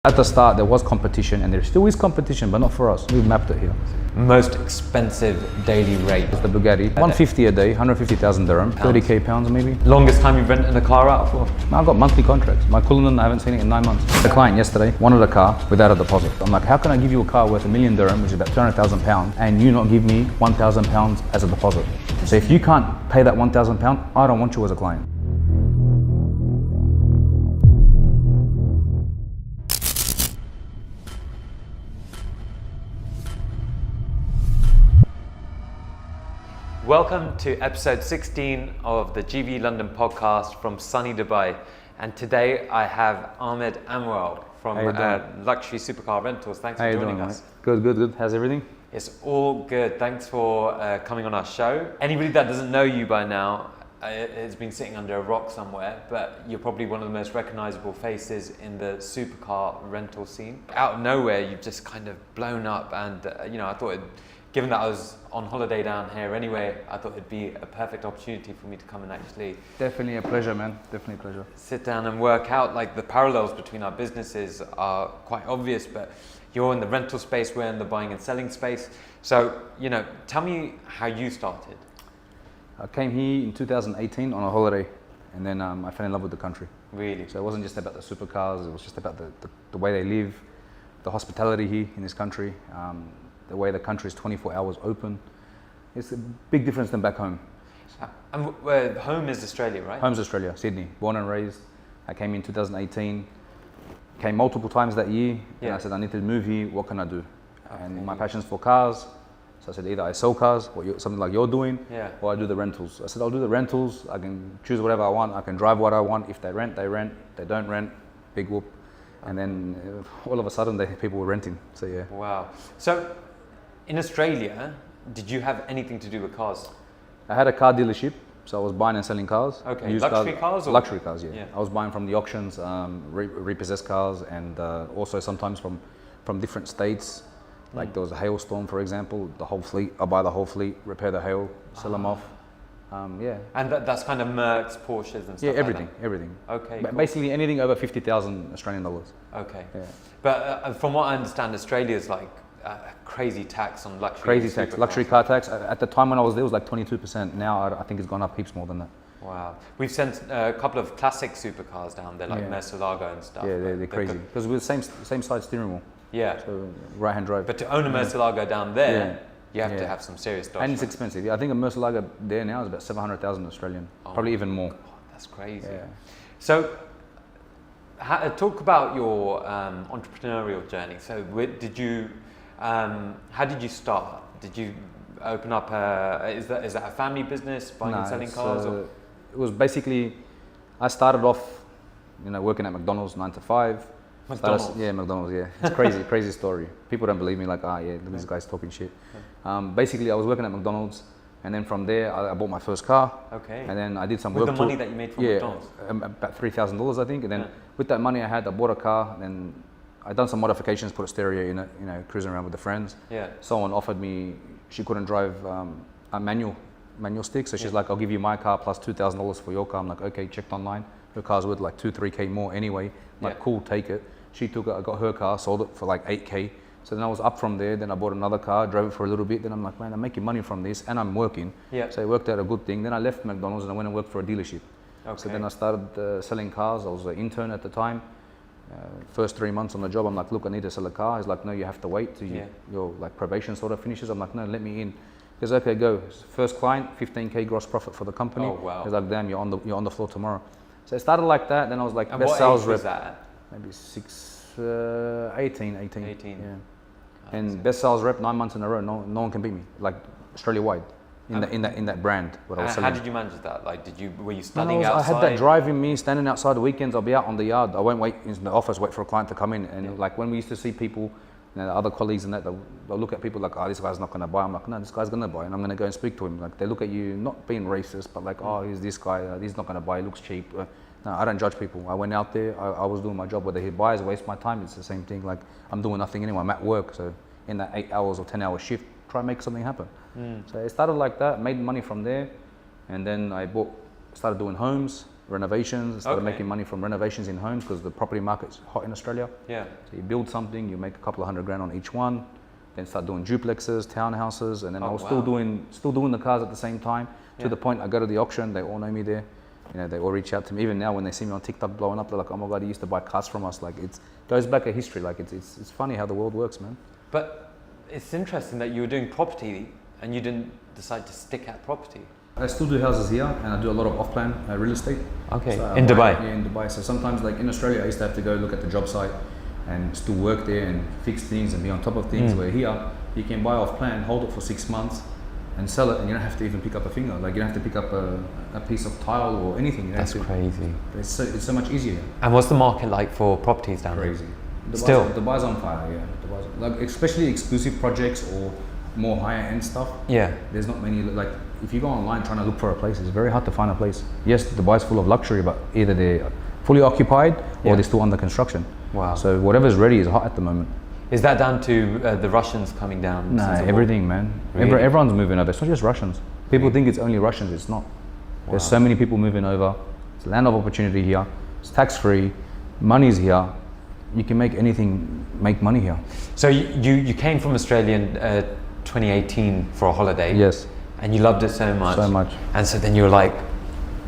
At the start, there was competition, and there still is competition, but not for us. We've mapped it here. Most expensive daily rate? It's the Bugatti. 150 a day, 150,000 dirham, 30k pounds maybe. Longest time you've rented a car out for? I've got monthly contracts. My Cullinan, I haven't seen it in 9 months. The client yesterday wanted a car without a deposit. I'm like, how can I give you a car worth 1 million dirham, which is about 200,000 pounds, and you not give me 1,000 pounds as a deposit? So if you can't pay that 1,000 pounds, I don't want you as a client. Welcome to episode 16 of the GVE London podcast from sunny Dubai. And today I have Ahmed Amwell from Luxury Supercar Rentals. Thanks for joining us. Good. How's everything? It's all good. Thanks for coming on our show. Anybody that doesn't know you by now has been sitting under a rock somewhere, but you're probably one of the most recognizable faces in the supercar rental scene. Out of nowhere, you've just kind of blown up, and I thought given that I was on holiday down here anyway, I thought it'd be a perfect opportunity for me to come and actually... Definitely a pleasure, man. Definitely a pleasure. Sit down and work out, like, the parallels between our businesses are quite obvious, but you're in the rental space, we're in the buying and selling space. So, tell me how you started. I came here in 2018 on a holiday, and then I fell in love with the country. Really? So it wasn't just about the supercars, it was just about the way they live, the hospitality here in this country. The way the country is 24 hours open. It's a big difference than back home. And home is Australia, right? Home's Australia, Sydney, born and raised. I came in 2018, came multiple times that year, and I said, I need to move here, what can I do? Okay. And my passion's for cars, so I said either I sell cars, something like you're doing, or I do the rentals. I said, I'll do the rentals, I can choose whatever I want, I can drive what I want. If they rent, they rent. They don't rent, big whoop. And then all of a sudden, people were renting, so yeah. Wow. So, in Australia, did you have anything to do with cars? I had a car dealership, so I was buying and selling cars. Okay, luxury cars? Or? Luxury cars, yeah. I was buying from the auctions, repossessed cars, and also sometimes from different states. Like there was a hailstorm, for example, the whole fleet. I buy the whole fleet, repair the hail, sell them off. And that's kind of Mercs, Porsches and stuff. Yeah, everything, like that. everything. Okay. Cool. Basically anything over 50,000 Australian dollars. Okay. Yeah. But from what I understand, Australia is like a crazy tax on luxury. Crazy tax, luxury car tax. At the time when I was there, it was like 22%. Now I think it's gone up heaps more than that. Wow. We've sent a couple of classic supercars down there, like Murcielago and stuff. Yeah, they're crazy. Because we're the same side steering wheel. Yeah. So right-hand drive. But to own a Murcielago down there, you have to have some serious dosh. And it's expensive. I think a Murcielago there now is about 700,000 Australian, probably even more. God, that's crazy. Yeah. So, talk about your entrepreneurial journey. So, how did you start? Did you open up is that a family business, buying and selling cars? It was basically, I started off, working at McDonald's 9 to 5. McDonald's? McDonald's, yeah. It's crazy, crazy story. People don't believe me, like, look at this guy's talking shit. Basically, I was working at McDonald's, and then from there, I bought my first car. Okay. And then I did some work. With the money that you made from McDonald's? About $3,000, I think. And then with that money I bought a car, and then I done some modifications, put a stereo in it, cruising around with the friends. Yeah. Someone offered me, she couldn't drive a manual stick, so she's like, I'll give you my car plus $2,000 for your car. I'm like, okay, checked online. Her car's worth like 2-3K more anyway. Like, cool, take it. She took it, I got her car, sold it for like 8K. So then I was up from there, then I bought another car, drove it for a little bit. Then I'm like, man, I'm making money from this and I'm working. Yeah. So it worked out a good thing. Then I left McDonald's and I went and worked for a dealership. Okay. So then I started selling cars. I was an intern at the time. First 3 months on the job, I'm like, look, I need to sell a car. He's like, no, you have to wait till your like probation sort of finishes. I'm like, no, let me in. He goes, okay, go. First client, 15K gross profit for the company. Oh, wow. He's like, damn, you're on the floor tomorrow. So it started like that. Then I was like, and best sales rep. Was that? Maybe 18. Yeah. And best sales rep 9 months in a row. No one can beat me. Like Australia wide, in that brand. What I was selling. How did you manage that? Like, were you studying outside? I had that drive in me, standing outside the weekends. I'll be out on the yard. I won't wait in the office, wait for a client to come in. And like when we used to see people, other colleagues and that, they'll look at people like, this guy's not going to buy. I'm like, no, this guy's going to buy, and I'm going to go and speak to him. Like they look at you, not being racist, but like, he's this guy. He's not going to buy. He looks cheap. No, I don't judge people. I went out there. I was doing my job. Whether he buys or wastes my time, it's the same thing. Like I'm doing nothing anyway. I'm at work, so in that 8 hours or 10 hour shift, try and make something happen. So it started like that. Made money from there, and then I started doing homes. renovations. Started Okay. making money from renovations in homes because the property market's hot in Australia. Yeah. So you build something, you make a couple of $100,000 on each one, then start doing duplexes, townhouses, and then I was still doing the cars at the same time. To the point I go to the auction, they all know me there. You know, they all reach out to me. Even now when they see me on TikTok blowing up, they're like, "Oh my God, he used to buy cars from us." Like it goes back a history. Like it's funny how the world works, man. But it's interesting that you were doing property and you didn't decide to stick at property. I still do houses here, and I do a lot of off-plan real estate. Okay. So In Dubai? Yeah, in Dubai. So sometimes, like in Australia, I used to have to go look at the job site and still work there and fix things and be on top of things. Where here, you can buy off-plan, hold it for 6 months, and sell it, and you don't have to even pick up a finger. Like you don't have to pick up a piece of tile or anything. You don't That's have to, crazy. It's so much easier. And what's the market like for properties down Crazy. there? Still? Dubai's on fire. Yeah, Dubai's like especially exclusive projects or more higher end stuff. Yeah. There's not many, like if you go online trying to look for a place, it's very hard to find a place. Yes, Dubai's full of luxury, but either they're fully occupied or they're still under construction. Wow. So whatever's ready is hot at the moment. Is that down to the Russians coming down? Nah, since the war? everything, man. Really? Everyone's moving over. It's not just Russians. People think it's only Russians. It's not. There's so many people moving over. It's a land of opportunity here. It's tax-free. Money's here. You can make money here. So you came from Australia in 2018 for a holiday. Yes. And you loved it so much. So much. And so then you were like,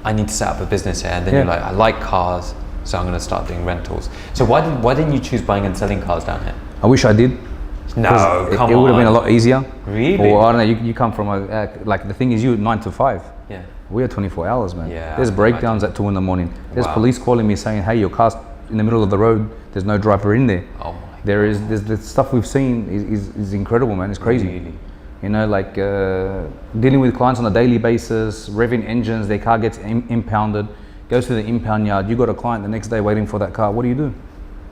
I need to set up a business here. And then you're like, I like cars, so I'm going to start doing rentals. So why didn't you choose buying and selling cars down here? I wish I did. No, come on. It would have been a lot easier. Really? Or I don't know, you come from like the thing is you 9 to 5. Yeah. We are 24 hours, man. Yeah, There's I can breakdowns at 2 in the morning. There's Wow. police calling me saying, "Hey, your car's in the middle of the road. There's no driver in there." Oh my. There's the stuff we've seen is incredible, man. It's crazy. Really? You know, like dealing with clients on a daily basis, revving engines, their car gets impounded, goes to the impound yard. You got a client the next day waiting for that car. What do you do?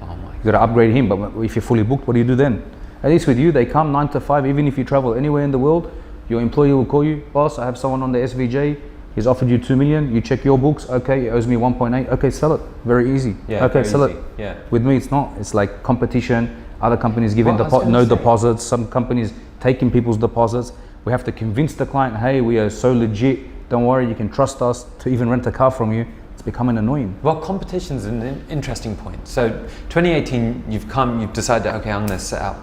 Oh my. You got to upgrade him, but if you're fully booked, what do you do then? At least with you, they come 9 to 5. Even if you travel anywhere in the world, your employer will call you, "Boss, I have someone on the SVJ. He's offered you 2 million. You check your books. Okay, it owes me 1.8. Okay, sell it. Very easy. Yeah, okay, very sell easy. it. Yeah. With me, it's not. It's like competition. Other companies giving Well, I was no gonna say. deposits. Some companies taking people's deposits. We have to convince the client, "Hey, we are so legit. Don't worry, you can trust us to even rent a car from you." It's becoming annoying. Well, competition's an interesting point. So 2018, you've decided, okay, I'm going to set up.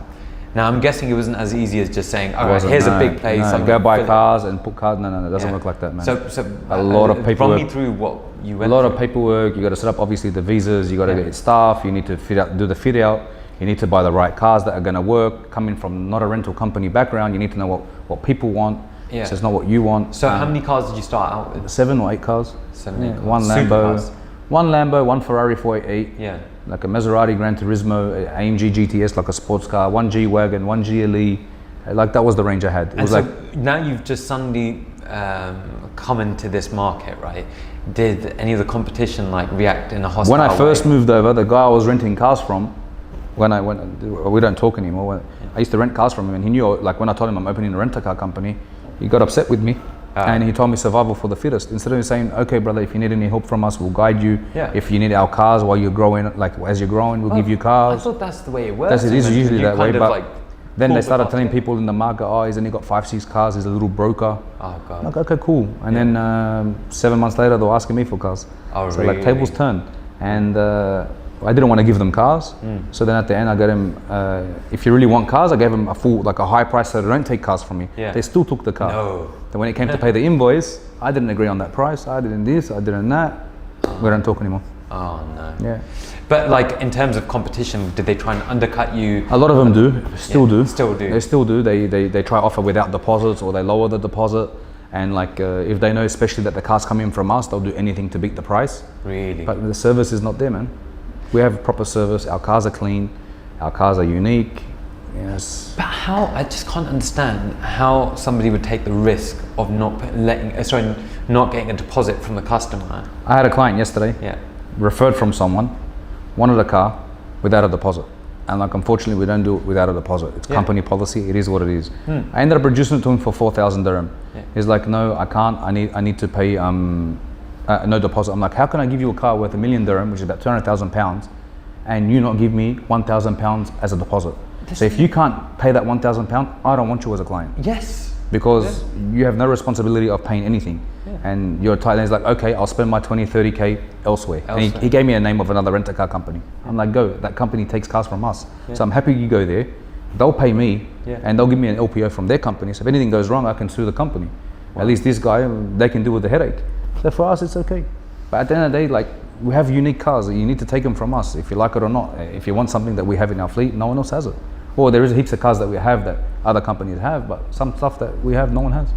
Now I'm guessing it wasn't as easy as just saying, "Oh, here's a big place." No, go buy cars and put cars. No, it doesn't work like that, man. So a lot of paperwork. Run me through what you went A lot through. of paperwork. You got to set up obviously the visas. You got to get staff. You need to do the fit out. You need to buy the right cars that are going to work. Coming from not a rental company background, you need to know what people want. Yeah. So it's not what you want. So how many cars did you start out with? 7 or 8 cars. 7, 8 cars. One Lambo, Supercars. one Ferrari 488. Yeah. Like a Maserati Gran Turismo, AMG GTS, like a sports car, one G-Wagon, one GLE. Like that was the range I had. It And was so like, now you've just suddenly come into this market, right? Did any of the competition like react in a hostile when I first way? moved over, the guy I was renting cars from, we don't talk anymore. I used to rent cars from him, and he knew, like when I told him I'm opening a rent-a-car company, he got upset with me. And he told me survival for the fittest. Instead of saying, "Okay, brother, if you need any help from us, we'll guide you. Yeah. If you need our cars while you're growing, like as you're growing, we'll give you cars." I thought that's the way it works. It is usually that way, but then pull they the started cost telling in. people in the market, "Oh, he's only got 5-6 cars. He's a little broker." Oh God. Like, okay, cool. And then 7 months later, they were asking me for cars. Oh, so really? like tables turned, and I didn't want to give them cars. So then at the end, I got him. If you really want cars, I gave them a high price so they don't take cars from me. Yeah. They still took the car. No. Then when it came to pay the invoice, I didn't agree on that price. I didn't this. I didn't that. We don't talk anymore. Oh no. Yeah. But like in terms of competition, did they try and undercut you? A lot of them do. Still do. Still do. They still do. They try offer without deposits, or they lower the deposit. And like if they know especially that the car's coming from us, they'll do anything to beat the price. Really? But the service is not there, man. We have proper service. Our cars are clean. Our cars are unique. Yes. But how? I just can't understand how somebody would take the risk of not getting a deposit from the customer. I had a client yesterday, Yeah. referred from someone, wanted a car without a deposit. And like unfortunately we don't do it without a deposit. It's company policy, it is what it is. I ended up reducing it to him for 4,000 dirham. Yeah. He's like, "No, I can't, I need to pay no deposit." I'm like, "How can I give you a car worth 1 million dirham, which is about 200,000 pounds, and you not give me 1,000 pounds as a deposit?" So if you can't pay that 1,000 pounds, I don't want you as a client. Yes. because you have no responsibility of paying anything. And your tight is like, okay, I'll spend my 20, 30K elsewhere. And he gave me a name of another rental car company. I'm like, go, that company takes cars from us. So I'm happy you go there. They'll pay me and they'll give me an LPO from their company. So if anything goes wrong, I can sue the company. At least this guy, they can deal with the headache. So for us, it's okay. But at the end of the day, like, we have unique cars. You need to take them from us, if you like it or not. If you want something that we have in our fleet, no one else has it. Or there is heaps of cars that we have that other companies have, but some stuff that we have, no one has.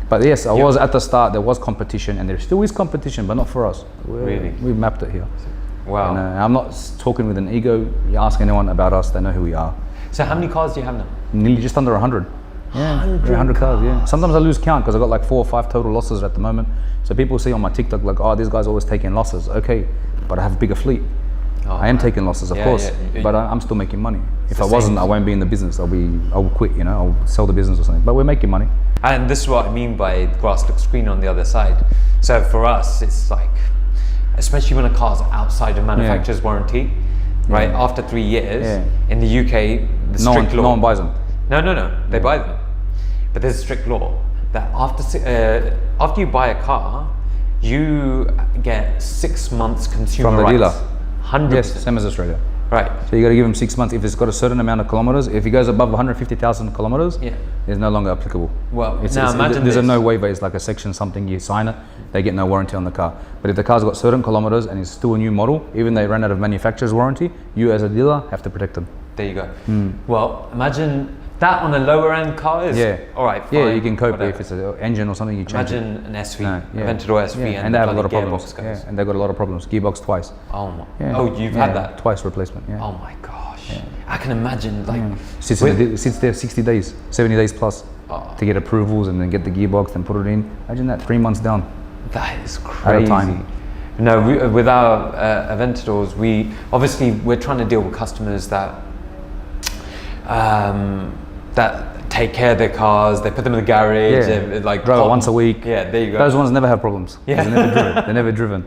But yes, I was at the start, there was competition, and there still is competition, but not for us. Really? We've mapped it here. Wow. And, I'm not talking with an ego. You ask anyone about us, they know who we are. So how many cars do you have now? Nearly just under 100. Yeah, 100 cars, yeah. Sometimes I lose count because I've got like 4 or 5 total losses at the moment. So people see on my TikTok like, oh, this guy's always taking losses. Okay, but I have a bigger fleet. I am taking losses, of course, but I'm still making money. If I wasn't, I won't be in the business. I'll quit, you know, I'll sell the business or something. But we're making money. And this is what I mean by grass looks green on the other side. So for us, it's like, especially when a car's outside of manufacturer's warranty, right? After 3 years, in the UK, the strict law. No one buys them. No, they buy them. But there's a strict law that after you buy a car, you get 6 months consumer From the rights. dealer. 100%. Yes, same as Australia. Right. So you got to give him 6 months. If it's got a certain amount of kilometers, if it goes above 150,000 kilometers, it's no longer applicable. Well, now imagine there's a no waiver. It's like a section something. You sign it, they get no warranty on the car. But if the car's got certain kilometers and it's still a new model, even they ran out of manufacturer's warranty, you as a dealer have to protect them. There you go. Well, imagine that on a lower end car is all right. Fine, yeah, you can cope whatever. if it's an engine or something. You change. Imagine it. an SV, Aventador SV, and they have a lot of gearbox problems. goes. And they've got a lot of problems. Gearbox twice. Oh my. Oh, you've had that twice replacement. Yeah. Oh my gosh. I can imagine like sits there 60 days, 70 days plus to get approvals and then get the gearbox and put it in. Imagine that 3 months down. That is crazy. At a time. No, with our Aventadors, we're trying to deal with customers that take care of their cars. They put them in the garage. They, like drive it once a week. Yeah, there you go. Those ones never have problems. They're never driven. They're never driven.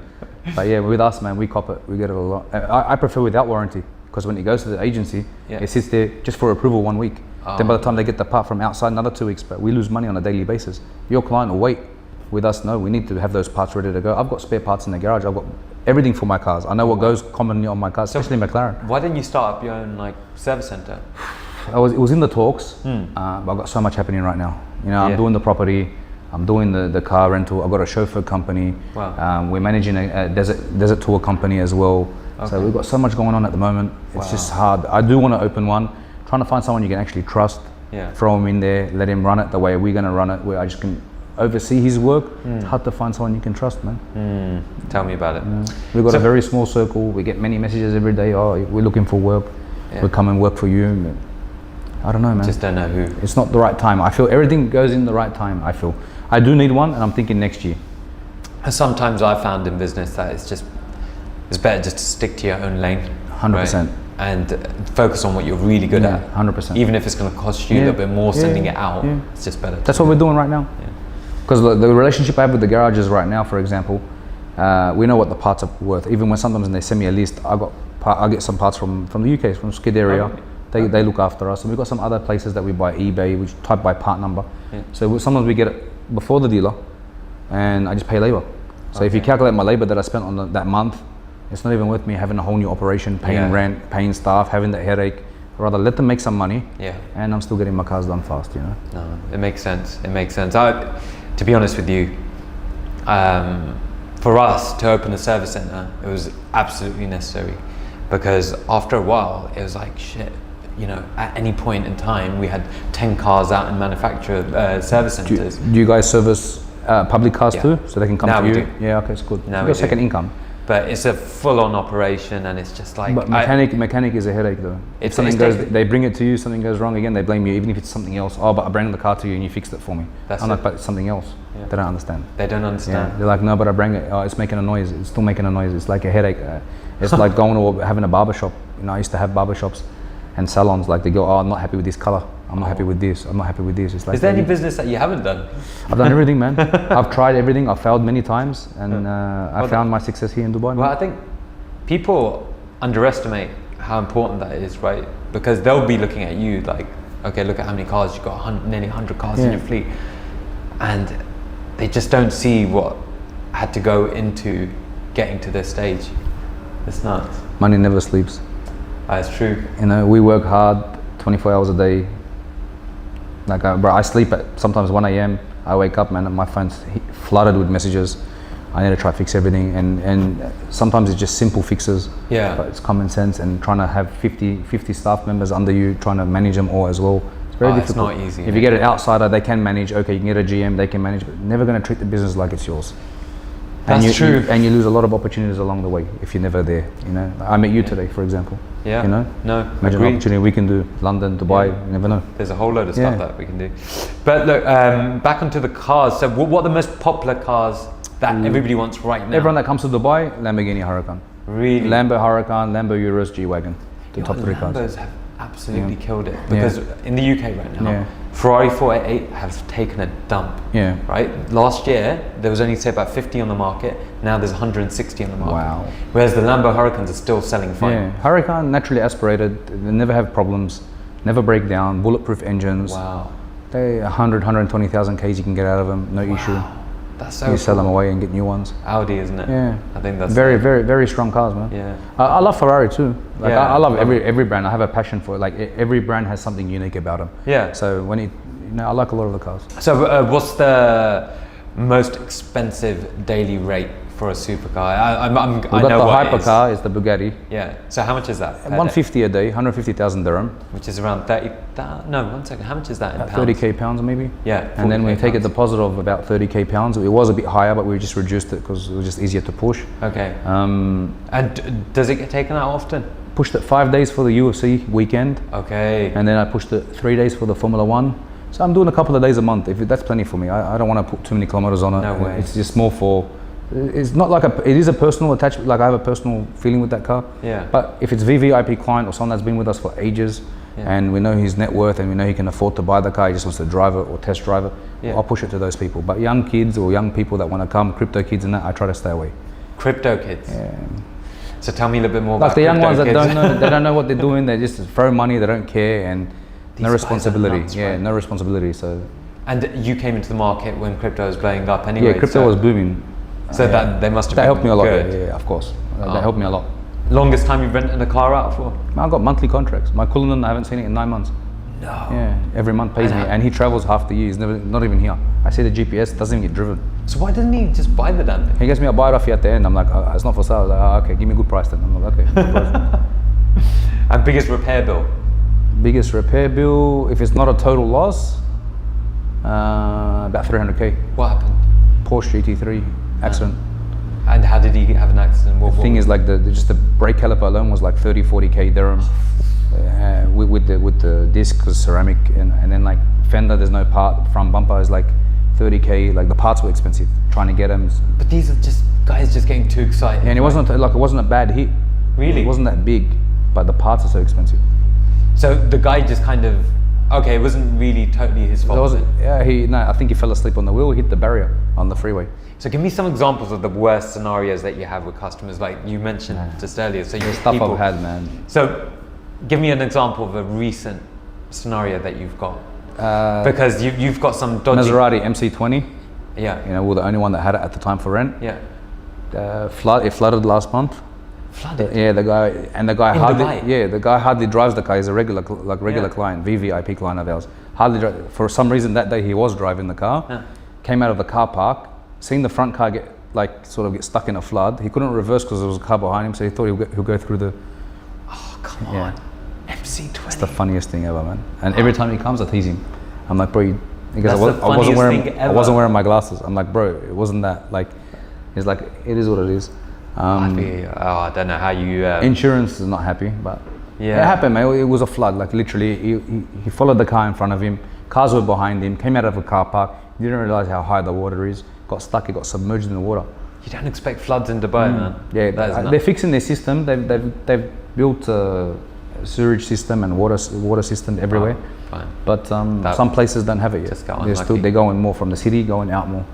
But yeah, with us, man, we cop it. We get it a lot. I prefer without warranty because when it goes to the agency, it sits there just for approval 1 week. Then by the time they get the part from outside, another 2 weeks. But we lose money on a daily basis. Your client will wait. With us, no, we need to have those parts ready to go. I've got spare parts in the garage. I've got everything for my cars. I know what goes commonly on my cars, especially McLaren. Why didn't you start up your own like service center? It was in the talks, but I've got so much happening right now. You know, I'm doing the property, I'm doing the car rental. I've got a chauffeur company. Wow. We're managing a desert tour company as well. Okay. So we've got so much going on at the moment. It's just hard. I do want to open one. Trying to find someone you can actually trust. Throw him in there, let him run it the way we're going to run it, where I just can oversee his work. It's hard to find someone you can trust, man. Tell me about it. We've got a very small circle. We get many messages every day. Oh, we're looking for work. We'll come and work for you. I don't know, man. Just don't know who. It's not the right time. I feel everything goes in the right time. I do need one, and I'm thinking next year. Sometimes I've found in business that it's better just to stick to your own lane. 100%. Right? And focus on what you're really good at. 100%. Even if it's going to cost you a little bit more sending it out, it's just better. That's what we're doing right now. Because the relationship I have with the garages right now, for example, we know what the parts are worth. Even when sometimes they send me a list, I get some parts from the UK, from Skid area. They look after us. And we've got some other places that we buy eBay, which type by part number. So sometimes we get it before the dealer, and I just pay labor. So if you calculate my labor that I spent on that month, it's not even worth me having a whole new operation, paying rent, paying staff, having that headache. I'd rather let them make some money, and I'm still getting my cars done fast, you know. No, it makes sense. It makes sense. To be honest with you, for us to open a service center, it was absolutely necessary, because after a while, it was like shit. You know, at any point in time, we had 10 cars out in manufacturer service centers. Do you guys service public cars too, so they can come now to you? Do. Yeah, okay, it's good. Now we got second income. But it's a full-on operation, and it's just like. But mechanic is a headache though. If something goes, they bring it to you. Something goes wrong again, they blame you, even if it's something else. Oh, but I bring the car to you and you fixed it for me. I'm like, but it's something else. They don't understand. They don't understand. They're like, no, but I bring it. Oh, it's making a noise. It's still making a noise. It's like a headache. It's like going to having a barber shop. You know, I used to have barber shops and salons. Like they go, oh, I'm not happy with this color. I'm not happy with this. I'm not happy with this. It's like. Is there any business that you haven't done? I've done everything, man. I've tried everything. I've failed many times, and I found my success here in Dubai. Well, I think people underestimate how important that is, right? Because they'll be looking at you like, okay, look at how many cars you've got, nearly 100 cars in your fleet, and they just don't see what had to go into getting to this stage. It's nuts. Money never sleeps. That's true. You know, we work hard 24 hours a day. Like, bro, I sleep at sometimes 1 a.m. I wake up, man, and my phone's flooded with messages. I need to try to fix everything, and sometimes it's just simple fixes. Yeah. But it's common sense, and trying to have 50 staff members under you, trying to manage them all as well. It's very difficult. It's not easy. If you get an outsider, they can manage. Okay, you can get a GM, they can manage, but never going to treat the business like it's yours. That's true. And you lose a lot of opportunities along the way if you're never there. You know, I met you today, for example. Yeah. You know. No. Imagine an opportunity we can do. London, Dubai. You never know. There's a whole load of stuff that we can do. But look, back onto the cars. So, what are the most popular cars that everybody wants right now? Everyone that comes to Dubai, Lamborghini Huracan. Really? Lambo Huracan, Lambo Urus, G-Wagon. The top three cars. Lambos have absolutely killed it, because in the UK right now, Ferrari 488 have taken a dump. Yeah. Right? Last year, there was only say about 50 on the market. Now there's 160 on the market. Wow. Whereas the Lambo Huracans are still selling fine. Yeah. Huracan, naturally aspirated. They never have problems. Never break down. Bulletproof engines. Wow. They 120,000 Ks you can get out of them. No issue. That's so You sell them away and get new ones. Audi, isn't it? Yeah. I think that's very, very, very strong cars, man. Yeah. I love Ferrari too. Like Yeah, I love love every brand. I have a passion for it. Like every brand has something unique about them. Yeah. So when I like a lot of the cars. So what's the most expensive daily rate for a supercar? I know We've got the what it is. hypercar is the Bugatti. Yeah. So how much is that? 150 a day, 150,000 dirham. Which is around 30. No, 1 second. How much is that in About pounds? 30k pounds maybe. Yeah. And then we 40K take a pounds. deposit of about 30k pounds. It was a bit higher, but we just reduced it because it was just easier to push. Okay. And does it get taken out often? Pushed it 5 days for the UFC weekend, Okay. and then I pushed it 3 days for the Formula One. So I'm doing a couple of days a month. That's plenty for me. I don't want to put too many kilometers on it. No way. It's just more for. It's not like it is a personal attachment. Like I have a personal feeling with that car. Yeah. But if it's VVIP client or someone that's been with us for ages, and we know his net worth and we know he can afford to buy the car, he just wants to drive it or test drive it, I'll push it to those people. But young kids or young people that want to come, crypto kids and that, I try to stay away. Crypto kids. Yeah. So tell me a little bit more Like about the young crypto ones that kids. don't know, they don't know what they're doing. They just throw money. They don't care and These no guys are responsibility. nuts, Yeah, right? no responsibility. So And you came into the market when crypto was blowing up anyway. yeah, crypto was booming. So that they must have That been helped me a lot. good. Yeah, of course. That helped me a lot. Longest time you've rented a car out for? I've got monthly contracts. My Cullinan, I haven't seen it in 9 months. No. Yeah, every month pays me, and he travels half the year. He's not even here. I see the GPS, doesn't even get driven. So why doesn't he just buy the damn thing? He gets me, I'll buy it off you at the end. I'm like, it's not for sale. Like, okay, give me a good price then. I'm like, okay. Good price. And biggest repair bill? Biggest repair bill, if it's not a total loss, about 300k. What happened? Porsche GT3 accident. And how did he have an accident? The thing is, like just the brake caliper alone was like 30-40k dirham. With the disc, because ceramic, and then like fender, there's no part. Front bumper is like 30k. Like the parts were expensive. Trying to get them. But these are just guys just getting too excited. And it wasn't a bad hit. Really? It wasn't that big, but the parts are so expensive. So the guy just kind of, okay, it wasn't really totally his fault. There wasn't. Yeah, I think he fell asleep on the wheel. Hit the barrier on the freeway. So give me some examples of the worst scenarios that you have with customers, like you mentioned just earlier. So your Stuff I've had, man. So give me an example of a recent scenario that you've got. Because you've got some dodgy... Maserati MC20. Yeah. You know, we're the only one that had it at the time for rent. Yeah. It flooded last month. Flooded? The guy In hardly. Dubai? Yeah, the guy hardly drives the car. He's a regular client, VVIP client of ours. For some reason that day he was driving the car. Yeah. Came out of the car park, seen the front car get stuck in a flood. He couldn't reverse because there was a car behind him, so he thought he'll go through the. Oh, come on. MC20. It's the funniest thing ever, man. And every time he comes, I tease him. I'm like, bro, he goes, That's the I funniest wasn't wearing my glasses. I'm like, bro, it wasn't that. Like, he's like, it is what it is. I don't know how you... Insurance is not happy, but it happened, man. It was a flood. Like literally, he followed the car in front of him. Cars were behind him. Came out of a car park. He didn't realize how high the water is. Got stuck. He got submerged in the water. You don't expect floods in Dubai, man. Yeah, That is nuts. they're fixing their system. They've built a sewage system and water system everywhere. Fine. But some places don't have it yet. Just got unlucky. They're going more from the city, going out more.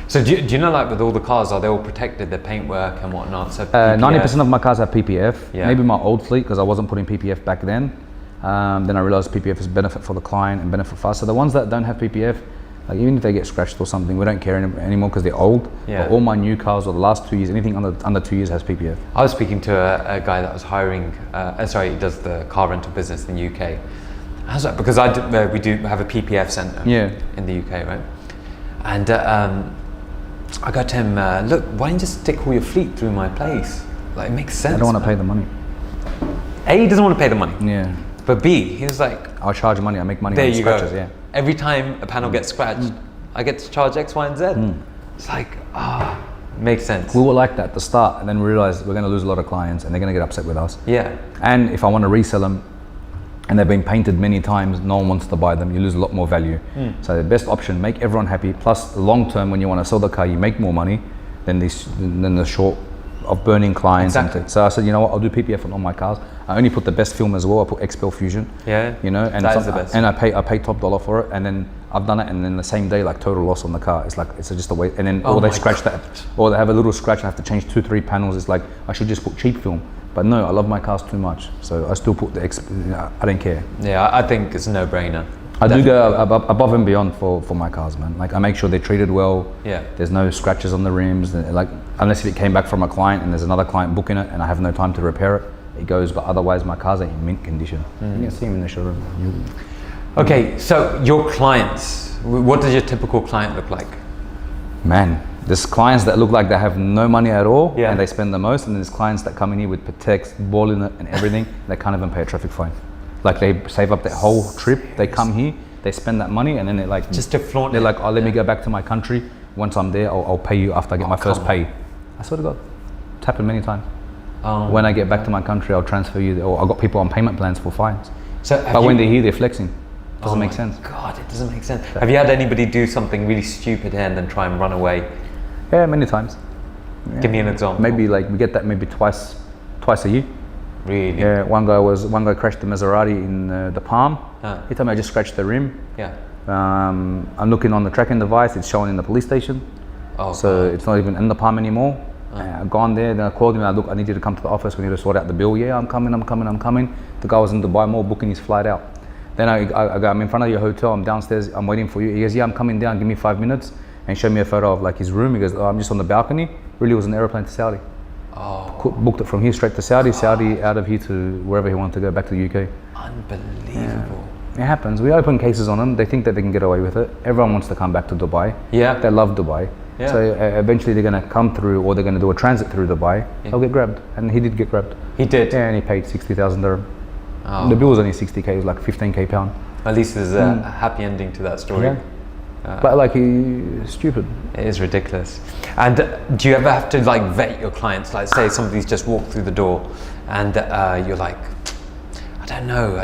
So do you know, like with all the cars, are they all protected, their paintwork and whatnot? So 90% of my cars have PPF. Yeah. Maybe my old fleet, because I wasn't putting PPF back then. Then I realized PPF is benefit for the client and benefit for us. So the ones that don't have PPF, like even if they get scratched or something, we don't care anymore because they're old. Yeah. But all my new cars or the last 2 years, anything under 2 years has PPF. I was speaking to a guy that was hiring, he does the car rental business in the UK. I was like, because we do have a PPF centre in the UK, right? And I go to him, look, why don't you just stick all your fleet through my place? Like, it makes sense. I don't want to pay the money. A, he doesn't want to pay the money. Yeah. But B, he was like, I'll charge money, I make money there on you scratches, go. yeah. Every time a panel gets scratched, I get to charge X, Y, and Z. It's like, makes sense. We were like that at the start, and then we realized we're going to lose a lot of clients and they're going to get upset with us. Yeah. And if I want to resell them and they've been painted many times, no one wants to buy them, you lose a lot more value. So the best option, make everyone happy, plus long term when you want to sell the car, you make more money than the short of burning clients. Exactly. So I said, you know what, I'll do PPF on all my cars. I only put the best film as well. I put XPEL Fusion. Yeah. You know, and that is the best. And I pay top dollar for it. And then I've done it, and then the same day, like total loss on the car. It's like it's just a waste. And then or they scratch that, or they have a little scratch. I have to change 2-3 panels. It's like I should just put cheap film. But no, I love my cars too much, so I still put the I don't care. Yeah, I think it's a no-brainer. I do go above and beyond for my cars, man. Like I make sure they're treated well. Yeah. There's no scratches on the rims. Like unless if it came back from a client and there's another client booking it and I have no time to repair it, it goes. But otherwise, my cars are in mint condition. You can see them in the showroom. Okay, so your clients, what does your typical client look like? Man, there's clients that look like they have no money at all and they spend the most, and there's clients that come in here with Patex, ball in it and everything. They can't even pay a traffic fine. Like they save up their whole trip, they come here, they spend that money, and then they're like, just to flaunt they're it. like, oh, let me go back to my country. Once I'm there, I'll pay you after I get my first pay. I swear to God, it's happened many times. When I get back to my country, I'll transfer you, or I've got people on payment plans for fines. So when they're here, they're flexing. Doesn't make sense. God, it doesn't make sense. Have you had anybody do something really stupid here and then try and run away? Yeah, many times. Yeah. Give me an example. Maybe like we get that maybe twice a year. Really? Yeah, one guy crashed the Maserati in the Palm. He told me I just scratched the rim. Yeah. I'm looking on the tracking device, it's showing in the police station. So it's not even in the Palm anymore. I've gone there, then I called him, I need you to come to the office, we need to sort out the bill. Yeah, I'm coming. The guy was in Dubai Mall booking his flight out. Then I'm in front of your hotel, I'm downstairs, I'm waiting for you. He goes, yeah, I'm coming down, give me 5 minutes. And showed me a photo of like his room. He goes, oh, I'm just on the balcony. Really, it was an airplane to Saudi. Booked it from here straight to Saudi, out of here to wherever he wanted to go, back to the UK. Unbelievable. It happens. We open cases on them. They think that they can get away with it. Everyone wants to come back to Dubai. Yeah. They love Dubai. Yeah. So eventually they're going to come through, or they're going to do a transit through Dubai. They'll get grabbed. And he did get grabbed. He did? Yeah, and he paid 60,000 dirham. The bill was only 60k, it was like 15k pound. At least there's a happy ending to that story. Yeah. But like he's stupid. It is ridiculous. And do you ever have to like vet your clients? Like say somebody's just walked through the door and you're like, I don't know,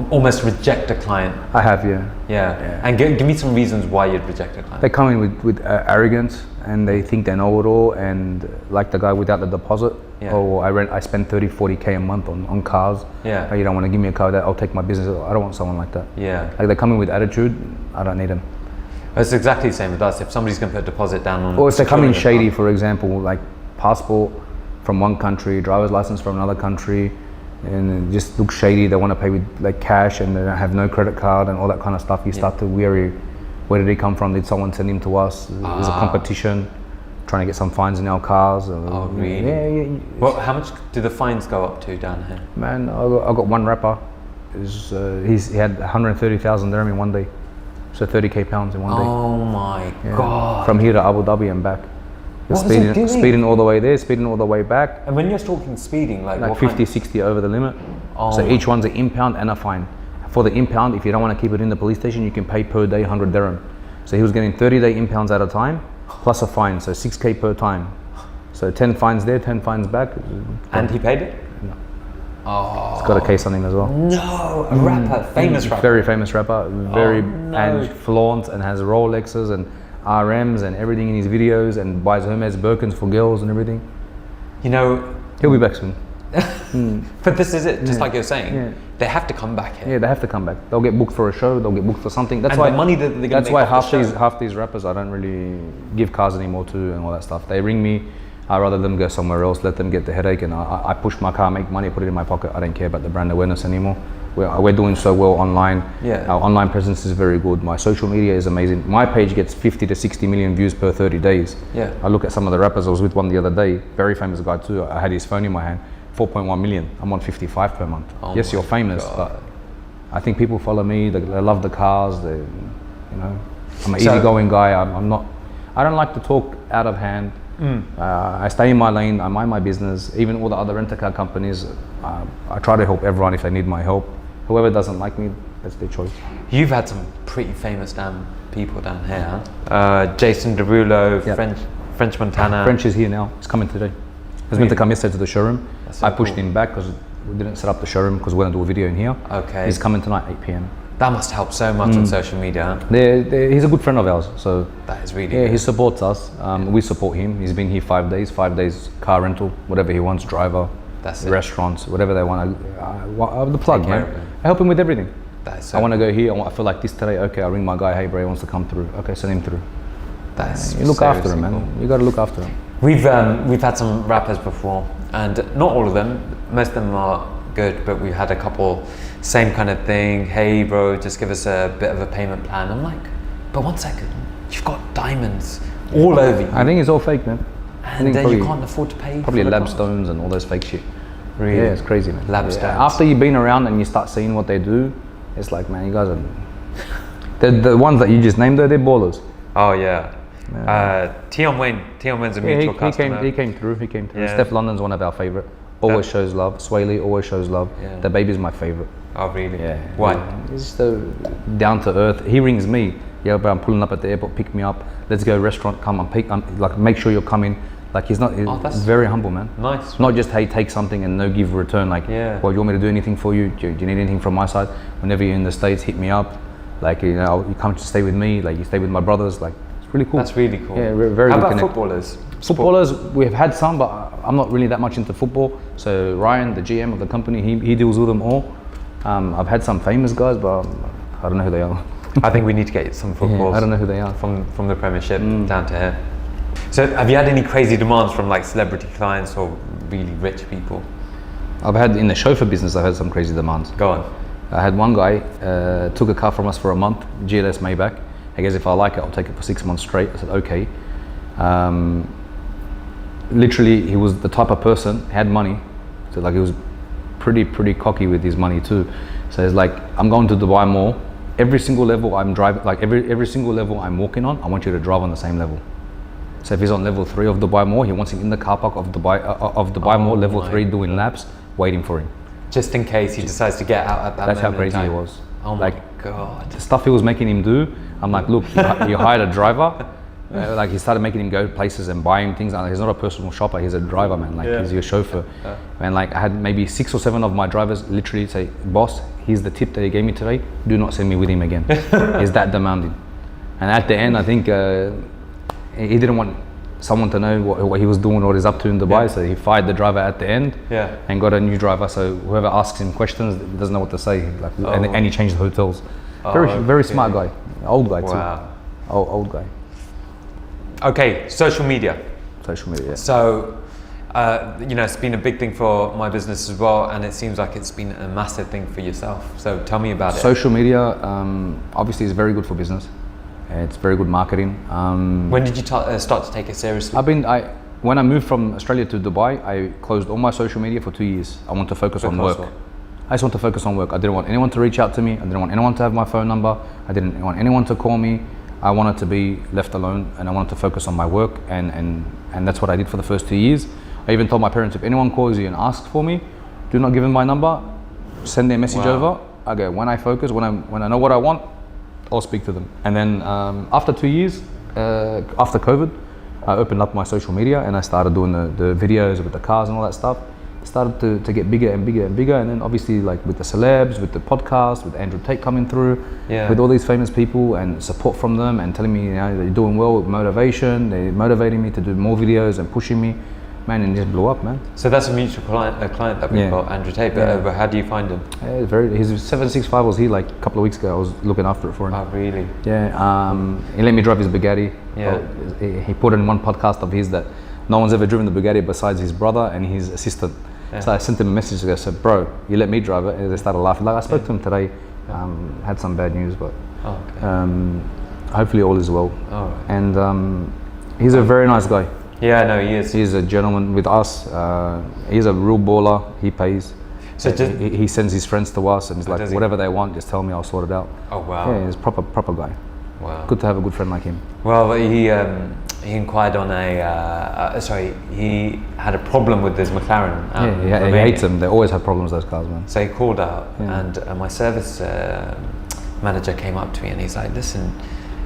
almost reject a client. I have, yeah. And give me some reasons why you'd reject a client. They come in with arrogance and they think they know it all, and like the guy without the deposit. Or I spend 30-40k a month on cars. Oh, you don't want to give me a car, that I'll take my business. I don't want someone like that. Like they come in with attitude, I don't need them. It's exactly the same with us. If somebody's going to put a deposit down on, or if they come in shady, for example, like passport from one country, driver's license from another country, and it just looks shady. They want to pay with like cash and they have no credit card and all that kind of stuff. You start to worry, where did he come from? Did someone send him to us? There's a competition, trying to get some fines in our cars. Oh really? Yeah. Well, how much do the fines go up to down here? Man, I got one rapper. He had 130,000 dirham in one day, so 30k pounds in one day. Oh my God! From here to Abu Dhabi and back. What was he doing? Speeding all the way there, speeding all the way back. And when you're talking speeding, like 50, 60 over the limit. So each one's an impound and a fine. For the impound, if you don't want to keep it in the police station, you can pay per day 100 dirham. So he was getting 30-day impounds at a time, plus a fine, so 6k per time. So 10 fines there, 10 fines back. And he paid it? No. He's got a case on him as well. No, a rapper, famous rapper. Very famous rapper, and flaunts and has Rolexes and RMs and everything in his videos, and buys Hermes Birkins for girls and everything. You know, he'll be back soon. But this is it, just like you're saying. They have to come back here. Yeah, they have to come back. They'll get booked for a show. They'll get booked for something. That's and why the money that they're going to make why half these rappers I don't really give cars anymore to and all that stuff. They ring me. I'd rather them go somewhere else, let them get the headache, and I push my car, make money, put it in my pocket. I don't care about the brand awareness anymore. We're doing so well online. Yeah. Our online presence is very good. My social media is amazing. My page gets 50 to 60 million views per 30 days. Yeah. I look at some of the rappers. I was with one the other day, very famous guy too. I had his phone in my hand, 4.1 million. I'm on 55 per month. Oh yes, you're famous, God. but I think people follow me. They love the cars. I'm an easygoing guy. I don't like to talk out of hand. I stay in my lane. I mind my business. Even all the other rent-a-car companies, I try to help everyone if they need my help. Whoever doesn't like me, that's their choice. You've had some pretty famous people down here, huh? Jason Derulo, Yeah. French Montana. French is here now. He's coming today. He's meant to come yesterday to the showroom. That's so I pushed cool. him back because we didn't set up the showroom because we're going to do a video in here. Okay. He's coming tonight, 8 p.m. That must help so much on social media. Huh? He's a good friend of ours, so That is really yeah, good. he supports us. We support him. He's been here 5 days. 5 days car rental, whatever he wants, driver, That's it. restaurants, whatever they want. The plug, Take care man. of him. I help him with everything. That is so I want to go here. I feel like this today. Okay, I ring my guy. Hey, bro, he wants to come through. Okay, send him through. That's You look after seriously him, man. cool. You got to look after him. We've had some rappers before, and not all of them. Most of them are good, but we had a couple same kind of thing. Hey, bro, just give us a bit of a payment plan. I'm like, but 1 second, you've got diamonds all over you, I think it's all fake, man. and then you can't afford to pay. Probably for the cars. Labstones and all those fake shit. Really? Yeah, it's crazy, man. Labstones. Yeah. After you've been around and you start seeing what they do, it's like, man, you guys are. The ones that you just named, they're ballers. Oh yeah. Tion Wayne's a mutual customer. He came through. Yeah. Steph London's one of our favorite. Always shows love. Swaley always shows love. Yeah. The baby's my favorite. Oh really? Yeah. Why? He's so down to earth. He rings me. Yeah, but I'm pulling up at the airport. Pick me up. Let's go restaurant. Come and like make sure you're coming. Like he's not. that's He's very humble, man. Nice. Not just hey, take something and no give return. Like, Yeah. well, you want me to do anything for you? Do you need anything from my side? Whenever you're in the States, hit me up. Like, you know, you come to stay with me. Like, you stay with my brothers. Like, it's really cool. That's really cool. Yeah, very How good about connect. footballers? Footballers, we've had some, but I'm not really that much into football. So Ryan, the GM of the company, he deals with them all. I've had some famous guys, but I don't know who they are. I think we need to get some footballs. I don't know who they are. From the Premiership down to here. So have you had any crazy demands from like celebrity clients or really rich people? I've had, in the chauffeur business, I've had some crazy demands. Go on. I had one guy, took a car from us for a month, GLS Maybach. I guess if I like it, I'll take it for 6 months straight. I said, okay. Literally, he was the type of person, had money. So like, he was pretty cocky with his money too. So it's like, I'm going to Dubai Mall. Every single level I'm driving, like every single level I'm walking on, I want you to drive on the same level. So if he's on level 3 of Dubai Mall, he wants him in the car park of Dubai Mall, level 3, doing laps, waiting for him. Just in case he decides to get out at that That's how moment in crazy he time. was. Oh like, my God. the stuff he was making him do, I'm like, look, you hired a driver. Like, he started making him go places and buy him things. He's not a personal shopper, he's a driver, man. Like, he's your chauffeur. And like, I had maybe 6 or 7 of my drivers literally say, boss, here's the tip that he gave me today, do not send me with him again. He's that demanding. And at the end, I think he didn't want someone to know what he was doing, what he's up to in Dubai, so he fired the driver at the end and got a new driver. So whoever asks him questions doesn't know what to say. Like, and he changed the hotels. Very smart guy, old guy too. Wow. Old guy. Okay, social media. Social media. Yeah. So, you know, it's been a big thing for my business as well, and it seems like it's been a massive thing for yourself. So tell me about it. Social media, obviously, is very good for business. It's very good marketing. When did you start to take it seriously? When I moved from Australia to Dubai, I closed all my social media for 2 years. I want to focus on work. I just want to focus on work. I didn't want anyone to reach out to me. I didn't want anyone to have my phone number. I didn't want anyone to call me. I wanted to be left alone, and I wanted to focus on my work, and that's what I did for the first 2 years. I even told my parents, if anyone calls you and asks for me, do not give them my number, send their message over. I go, when I focus, when I know what I want, I'll speak to them. And then after 2 years, after COVID, I opened up my social media and I started doing the videos with the cars and all that stuff. Started to get bigger and bigger and bigger, and then obviously, like, with the celebs, with the podcast, with Andrew Tate coming through, with all these famous people and support from them and telling me, you know, they're doing well with motivation, they're motivating me to do more videos and pushing me, man, and it just blew up, man. So that's a mutual client that we've got, Andrew Tate, but how do you find him? His 765 was here like a couple of weeks ago. I was looking after it for him. Oh, really? Yeah, he let me drive his Bugatti. Yeah. He put in one podcast of his that no one's ever driven the Bugatti besides his brother and his assistant. So I sent him a message. I said, bro, you let me drive it. And they started laughing. Like I spoke to him today. Had some bad news, but hopefully all is well. And he's a very nice guy. Yeah, no, he is. He's a gentleman with us. He's a real baller. He pays. So he sends his friends to us, and he's like, whatever they want, just tell me, I'll sort it out. Oh wow. Yeah, he's proper guy. Wow. Good to have a good friend like him. Well, he inquired on he had a problem with his McLaren. He hates them. They always have problems, those cars, man. So he called out, and my service manager came up to me, and he's like, listen,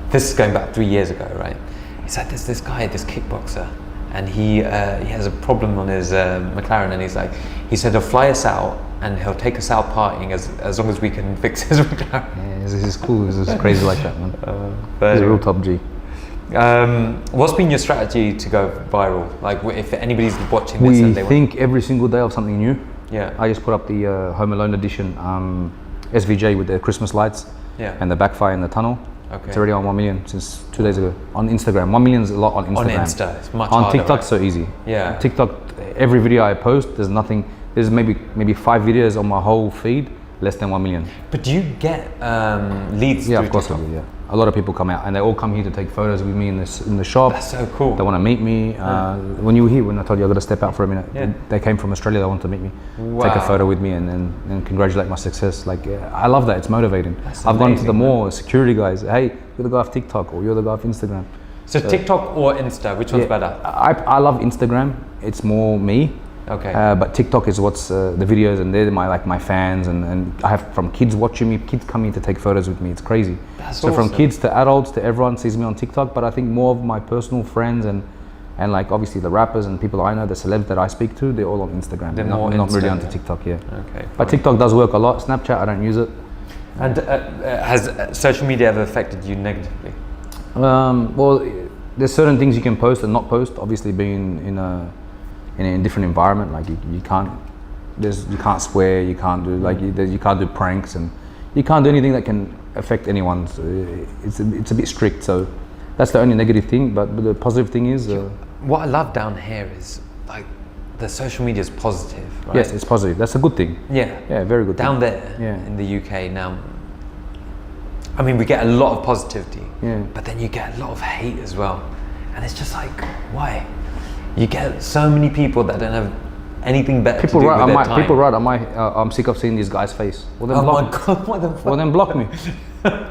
this is going back 3 years ago, right? He's like, there's this guy, this kickboxer, and he has a problem on his McLaren, and he's like, he said he'll fly us out and he'll take us out partying as long as we can fix his McLaren. Yeah, he's cool. He's crazy like that, man. He's a real top G. What's been your strategy to go viral? Like, if anybody's watching this, we think every single day of something new. Yeah. I just put up the Home Alone edition SVJ with the Christmas lights and the backfire in the tunnel. Okay. It's already on 1 million since 2 days ago. On Instagram, 1 million is a lot on Instagram. On Insta, it's much on harder. TikTok, right? so easy. Yeah. TikTok, every video I post, there's nothing. There's maybe 5 videos on my whole feed, less than 1 million. But do you get leads? Yeah, through of course TikTok? I do. Yeah. A lot of people come out and they all come here to take photos with me in the shop. That's so cool. They want to meet me. When you were here, when I told you I got to step out for a minute, they came from Australia. They want to meet me, take a photo with me, and congratulate my success. Like I love that. It's motivating. I've gone to the mall, security guys. Hey, you're the guy off TikTok, or you're the guy off Instagram. So TikTok or Insta, which one's better? I love Instagram. It's more me. Okay. But TikTok is what's the videos, and they're my fans, and I have from kids watching me, kids coming to take photos with me. It's crazy. That's so awesome. from kids to adults to everyone sees me on TikTok. But I think more of my personal friends and like obviously the rappers and people I know, the celebs that I speak to, they're all on Instagram. They're not really onto TikTok. Yeah. Okay. But TikTok does work a lot. Snapchat, I don't use it. And has social media ever affected you negatively? Well, there's certain things you can post and not post. Obviously, being in a different environment, like you can't swear, you can't do you can't do pranks, and you can't do anything that can affect anyone. So it's a bit strict. So that's the only negative thing. But the positive thing is what I love down here is like the social media is positive, right? Yes, it's positive. That's a good thing. Yeah, very good. Down there in the UK now, I mean, we get a lot of positivity, but then you get a lot of hate as well, and it's just like, why? You get so many people that don't have anything better to do with their time. People write on my, I'm sick of seeing this guy's face. Well, then block me. God, what the fuck? Well, then block me.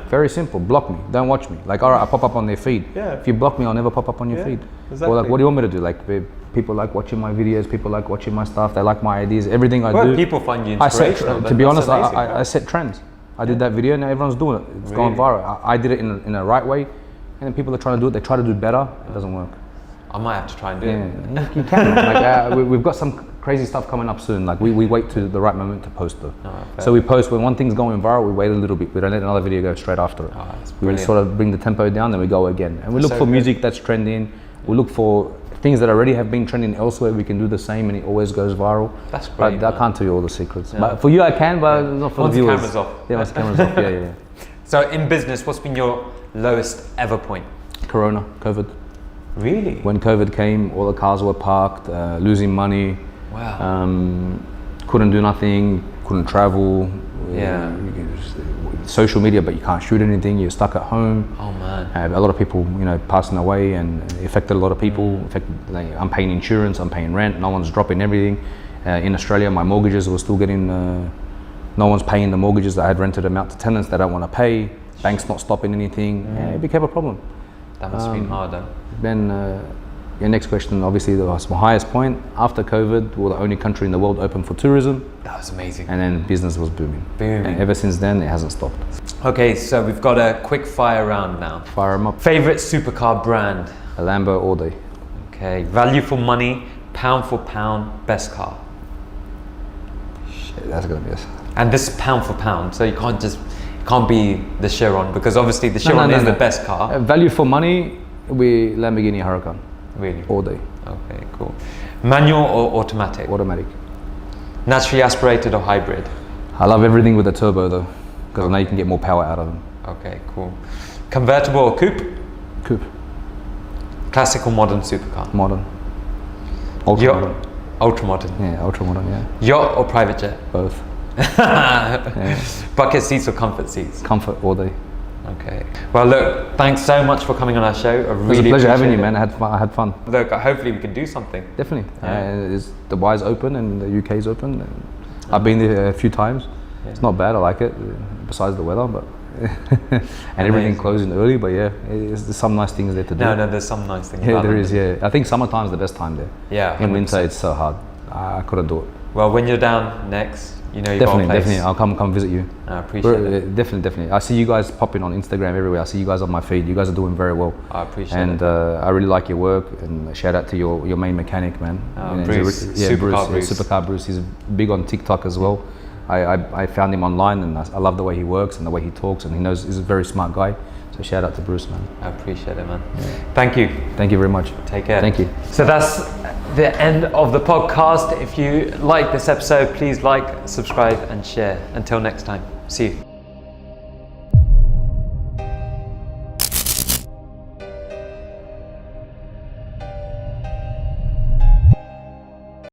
Very simple, block me. Don't watch me. Like, all right, I pop up on their feed. Yeah. If you block me, I'll never pop up on your feed. Exactly. Well, like, what do you want me to do? Like, people like watching my videos, people like watching my stuff, they like my ideas, everything I do. People find you inspirational. To be honest, I set trends. I did that video, and everyone's doing it. It's gone viral. I did it in a right way, and then people are trying to do it. They try to do better. It doesn't work. I might have to try and do it. You can. Like, we've got some crazy stuff coming up soon. Like we wait to the right moment to post though. So we post when one thing's going viral. We wait a little bit. We don't let another video go straight after it. We sort of bring the tempo down, then we go again. And we look for music that's trending. We look for things that already have been trending elsewhere. We can do the same, and it always goes viral. That's great. But I can't tell you all the secrets. But for you, I can. But not for the viewers. Once the camera's off. Yeah, once the camera's off. Yeah. So in business, what's been your lowest ever point? Corona, COVID. Really? When COVID came, all the cars were parked, losing money. Wow. Couldn't do nothing, couldn't travel. Social media, but you can't shoot anything. You're stuck at home. Oh man. A lot of people, passing away, and it affected a lot of people. I'm paying insurance, I'm paying rent. No one's dropping everything. In Australia, my mortgages were still getting. No one's paying the mortgages that I had rented them out to tenants. They don't want to pay. Banks not stopping anything. It became a problem. That must have been harder. Then your next question, obviously, was my highest point. After COVID, we're the only country in the world open for tourism. That was amazing. And then business was booming. Booming. And ever since then, it hasn't stopped. Okay, so we've got a quick fire round now. Fire them up. Favorite supercar brand? A Lambo all day. Okay, value for money, pound for pound, best car. Shit, that's gonna be us. And this is pound for pound, so you can't be the Chiron, because obviously the Chiron is the best car. Value for money, we Lamborghini Huracan. Really? All day. Okay, cool. Manual or automatic? Automatic. Naturally aspirated or hybrid? I love everything with a turbo though, because I know you can get more power out of them. Okay, cool. Convertible or coupe? Coupe. Classic or modern supercar? Modern. Ultra Yacht, modern. ultra modern. Yeah, ultra modern. Yeah, Yacht or private jet? both. Bucket seats or comfort seats? Comfort all day. Okay. Well, look, thanks so much for coming on our show. I It was really a pleasure having you, appreciate man. I had fun. it. Look, hopefully we can do something. Definitely. Yeah. Dubai's open and the UK's open. And I've been there a few times. Yeah. It's not bad. I like it. Besides the weather, but and everything Amazing. closing early. But yeah, there's some nice things there to do. No, there's some nice things Yeah, about there London. is. Yeah, I think summertime's the best time there. Yeah. In winter, 100%. it's so hard. I couldn't do it. Well, when you're down next, you know you've Definitely, got a place. definitely. I'll come visit you. I appreciate it. Definitely. I see you guys popping on Instagram everywhere. I see you guys on my feed. You guys are doing very well. I appreciate And it. I really like your work. And shout out to your main mechanic, man. Bruce, Supercar Bruce. He's big on TikTok as well. I found him online, and I love the way he works and the way he talks, and he's a very smart guy. So shout out to Bruce, man. I appreciate it, man. Thank you. Thank you very much. Take care. Thank you. So that's the end of the podcast. If you like this episode, please like, subscribe, and share. Until next time, see you.